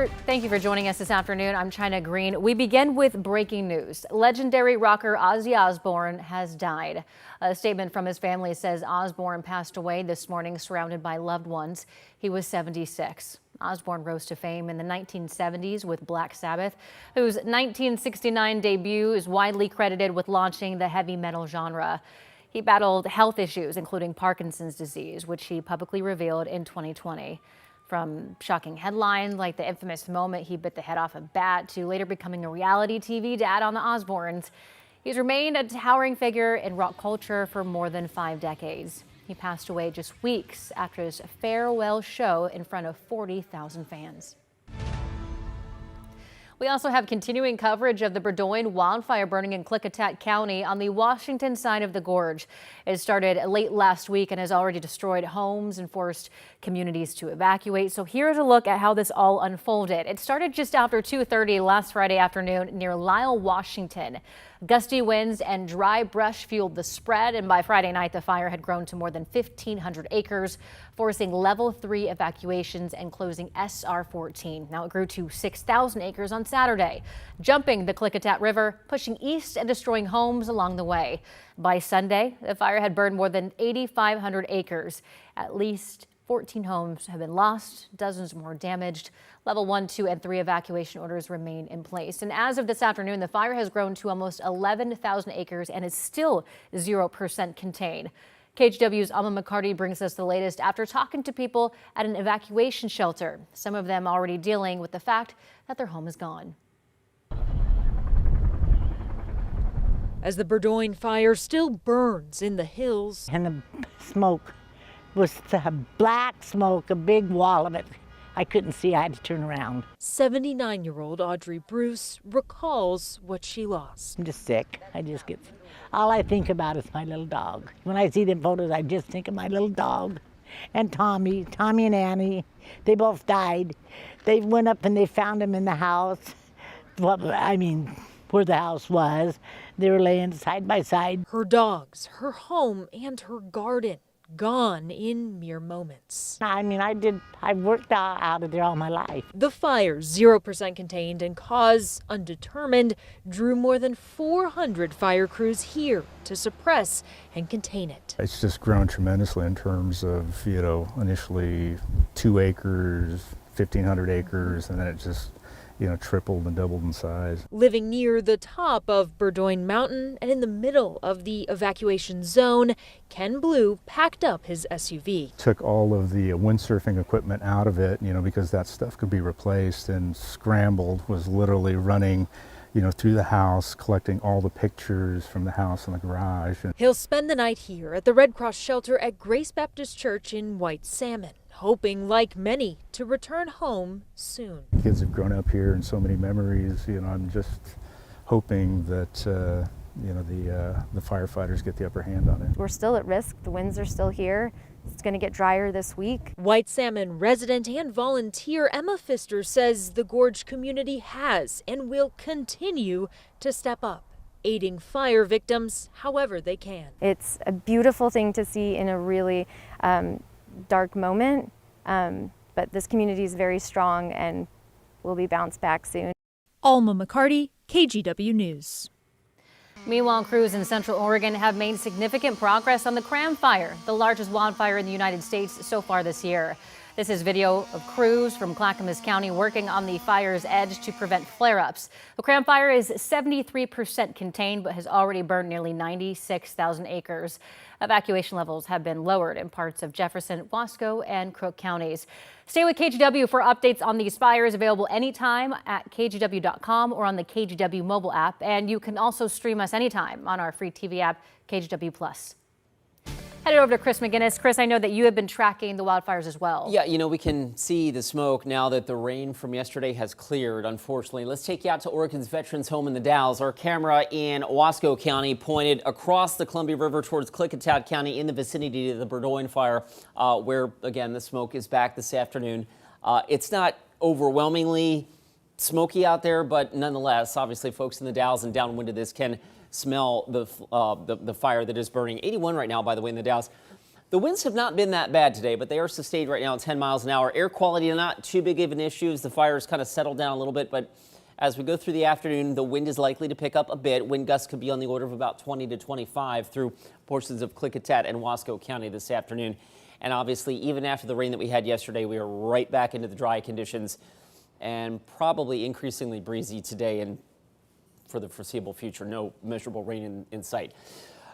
Thank you for joining us this afternoon. I'm China Green. We begin with breaking news. Legendary rocker Ozzy Osbourne has died. A statement from his family says Osbourne passed away this morning surrounded by loved ones. He was 76. Osbourne rose to fame in the 1970s with Black Sabbath, whose 1969 debut is widely credited with launching the heavy metal genre. He battled health issues, including Parkinson's disease, which he publicly revealed in 2020. From shocking headlines like the infamous moment he bit the head off a bat to later becoming a reality TV dad on the Osbournes, he's remained a towering figure in rock culture for more than 5 decades. He passed away just weeks after his farewell show in front of 40,000 fans. We also have continuing coverage of the Burdoin wildfire burning in Klickitat County on the Washington side of the gorge. It started late last week and has already destroyed homes and forced communities to evacuate. So here's a look at how this all unfolded. It started just after 2:30 last Friday afternoon near Lyle, Washington. Gusty winds and dry brush fueled the spread, and by Friday night, the fire had grown to more than 1,500 acres, forcing level 3 evacuations and closing SR 14. Now it grew to 6,000 acres on Saturday, jumping the Klickitat River, pushing east and destroying homes along the way. By Sunday, the fire had burned more than 8,500 acres. At least 14 homes have been lost, dozens more damaged. Level 1, 2, and 3 evacuation orders remain in place. And as of this afternoon, the fire has grown to almost 11,000 acres and is still 0% contained. KGW's Alma McCarty brings us the latest after talking to people at an evacuation shelter, some of them already dealing with the fact that their home is gone. As the Burdoin fire still burns in the hills. And the smoke was the black smoke, a big wall of it. I couldn't see, I had to turn around. 79-year-old Audrey Bruce recalls what she lost. I'm just sick. All I think about is my little dog. When I see them photos, I just think of my little dog. And Tommy and Annie, they both died. They went up and they found them in the house. Where the house was. They were laying side by side. Her dogs, her home, and her garden gone in mere moments. I've worked out of there all my life. The fire, 0% contained and cause undetermined, drew more than 400 fire crews here to suppress and contain it. It's just grown tremendously in terms of, initially 2 acres, 1,500 acres, and then it just tripled and doubled in size. Living near the top of Burdoin Mountain and in the middle of the evacuation zone, Ken Blue packed up his SUV. Took all of the windsurfing equipment out of it, because that stuff could be replaced, and scrambled, was literally running through the house, collecting all the pictures from the house and the garage. He'll spend the night here at the Red Cross shelter at Grace Baptist Church in White Salmon, hoping, like many, to return home soon. Kids have grown up here and so many memories. I'm just hoping that the firefighters get the upper hand on it. We're still at risk. The winds are still here. It's going to get drier this week. White Salmon resident and volunteer Emma Pfister says the Gorge community has and will continue to step up, aiding fire victims however they can. It's a beautiful thing to see in a really dark moment, but this community is very strong and will be bounced back soon. Alma McCarty, KGW News. Meanwhile, crews in Central Oregon have made significant progress on the Cram Fire, the largest wildfire in the United States so far this year. This is video of crews from Clackamas County working on the fire's edge to prevent flare-ups. The Cram Fire is 73% contained, but has already burned nearly 96,000 acres. Evacuation levels have been lowered in parts of Jefferson, Wasco, and Crook counties. Stay with KGW for updates on these fires, available anytime at KGW.com or on the KGW mobile app. And you can also stream us anytime on our free TV app, KGW+. Headed over to Chris McGinnis. Chris, I know that you have been tracking the wildfires as well. Yeah, we can see the smoke now that the rain from yesterday has cleared, unfortunately. Let's take you out to Oregon's Veterans Home in the Dalles. Our camera in Wasco County pointed across the Columbia River towards Klickitat County in the vicinity of the Burdoin fire, where, again, the smoke is back this afternoon. It's not overwhelmingly smoky out there, but nonetheless, obviously, folks in the Dalles and downwind of this can smell the fire that is burning. 81 right now, by the way, in the Dalles. The winds have not been that bad today, but they are sustained right now at 10 miles an hour. Air quality not too big of an issue as the fires kind of settled down a little bit, but as we go through the afternoon, the wind is likely to pick up a bit. Wind gusts could be on the order of about 20 to 25 through portions of Klickitat and Wasco County this afternoon. And obviously, even after the rain that we had yesterday, we are right back into the dry conditions and probably increasingly breezy today and for the foreseeable future. No measurable rain in sight.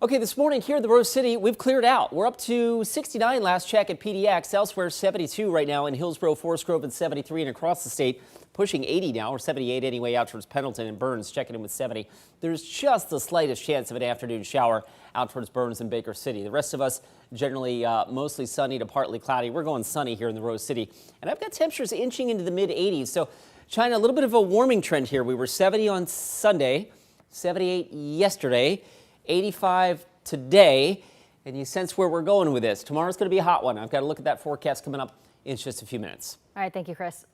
Okay, this morning here in the Rose City, we've cleared out. We're up to 69 last check at PDX. Elsewhere, 72 right now in Hillsborough, Forest Grove, and 73, and across the state, pushing 80 now, or 78 anyway, out towards Pendleton and Burns, checking in with 70. There's just the slightest chance of an afternoon shower out towards Burns and Baker City. The rest of us generally mostly sunny to partly cloudy. We're going sunny here in the Rose City, and I've got temperatures inching into the mid 80s. So, China, a little bit of a warming trend here. We were 70 on Sunday, 78 yesterday. 85 today, and you sense where we're going with this. Tomorrow's going to be a hot one. I've got to look at that forecast coming up in just a few minutes. All right, thank you, Chris.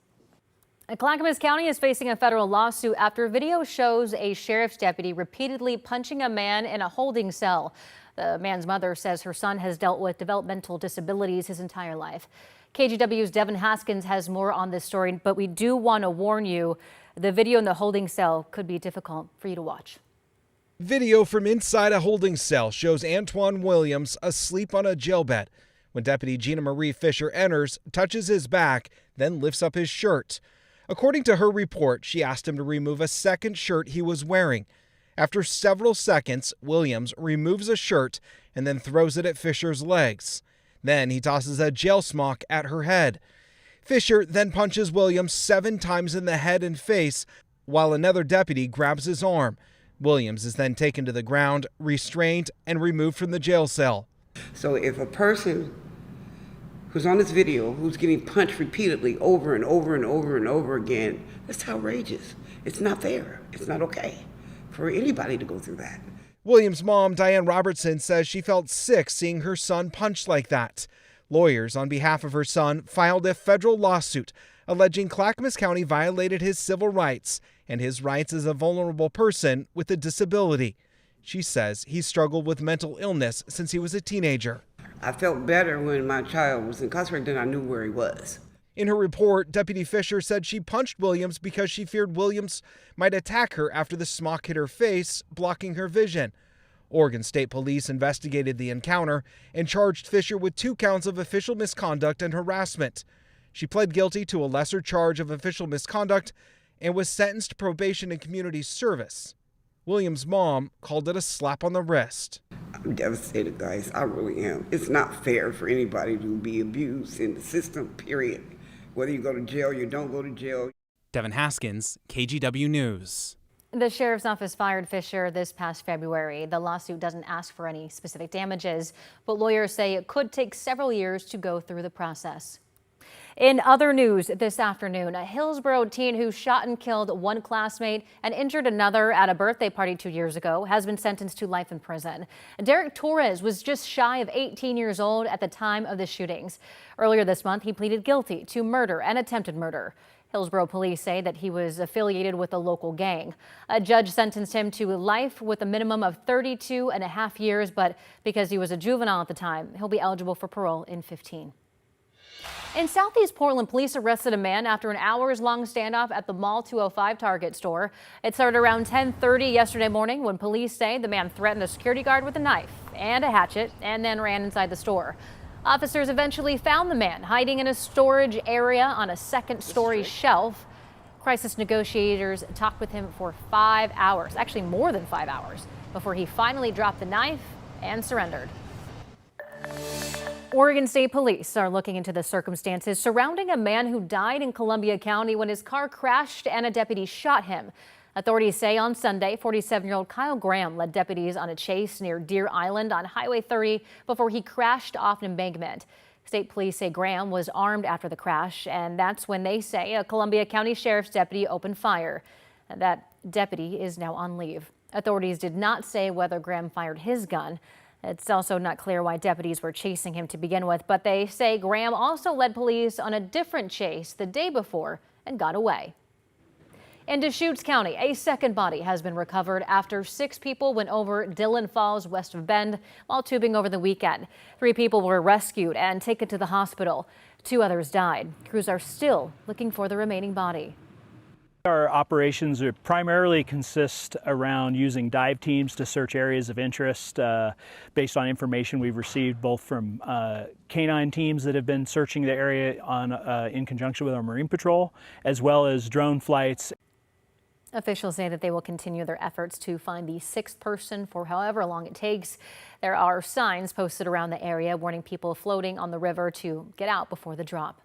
Clackamas County is facing a federal lawsuit after video shows a sheriff's deputy repeatedly punching a man in a holding cell. The man's mother says her son has dealt with developmental disabilities his entire life. KGW's Devin Haskins has more on this story, but we do want to warn you, the video in the holding cell could be difficult for you to watch. Video from inside a holding cell shows Antoine Williams asleep on a jail bed. When Deputy Gina Marie Fisher enters, touches his back, then lifts up his shirt. According to her report, she asked him to remove a second shirt he was wearing. After several seconds, Williams removes a shirt and then throws it at Fisher's legs. Then he tosses a jail smock at her head. Fisher then punches Williams 7 times in the head and face, while another deputy grabs his arm. Williams is then taken to the ground, restrained, and removed from the jail cell. So if a person who's on this video, who's getting punched repeatedly over and over and over and over again, that's outrageous. It's not fair. It's not okay for anybody to go through that. Williams' mom, Diane Robertson, says she felt sick seeing her son punched like that. Lawyers on behalf of her son filed a federal lawsuit alleging Clackamas County violated his civil rights and his rights as a vulnerable person with a disability. She says he struggled with mental illness since he was a teenager. I felt better when my child was incarcerated than I knew where he was. In her report, Deputy Fisher said she punched Williams because she feared Williams might attack her after the smock hit her face, blocking her vision. Oregon State Police investigated the encounter and charged Fisher with 2 counts of official misconduct and harassment. She pled guilty to a lesser charge of official misconduct and was sentenced to probation and community service. Williams' mom called it a slap on the wrist. I'm devastated, guys. I really am. It's not fair for anybody to be abused in the system, period. Whether you go to jail, you don't go to jail. Devin Haskins, KGW News. The sheriff's office fired Fisher this past February. The lawsuit doesn't ask for any specific damages, but lawyers say it could take several years to go through the process. In other news this afternoon, a Hillsborough teen who shot and killed one classmate and injured another at a birthday party 2 years ago has been sentenced to life in prison. Derek Torres was just shy of 18 years old at the time of the shootings. Earlier this month, he pleaded guilty to murder and attempted murder. Hillsborough police say that he was affiliated with a local gang. A judge sentenced him to life with a minimum of 32.5 years, but because he was a juvenile at the time, he'll be eligible for parole in 15. In Southeast Portland, police arrested a man after an hours-long standoff at the Mall 205 Target store. It started around 10:30 yesterday morning when police say the man threatened a security guard with a knife and a hatchet and then ran inside the store. Officers eventually found the man hiding in a storage area on a second-story shelf. Crisis negotiators talked with him for 5 hours, actually more than 5 hours, before he finally dropped the knife and surrendered. Oregon State Police are looking into the circumstances surrounding a man who died in Columbia County when his car crashed and a deputy shot him. Authorities say on Sunday, 47-year-old Kyle Graham led deputies on a chase near Deer Island on Highway 30 before he crashed off an embankment. State police say Graham was armed after the crash, and that's when they say a Columbia County Sheriff's deputy opened fire. That deputy is now on leave. Authorities did not say whether Graham fired his gun. It's also not clear why deputies were chasing him to begin with, but they say Graham also led police on a different chase the day before and got away. In Deschutes County, a second body has been recovered after 6 people went over Dillon Falls west of Bend while tubing over the weekend. 3 people were rescued and taken to the hospital. 2 others died. Crews are still looking for the remaining body. Our operations primarily consist around using dive teams to search areas of interest based on information we've received both from canine teams that have been searching the area in conjunction with our Marine Patrol, as well as drone flights. Officials say that they will continue their efforts to find the 6th person for however long it takes. There are signs posted around the area warning people floating on the river to get out before the drop.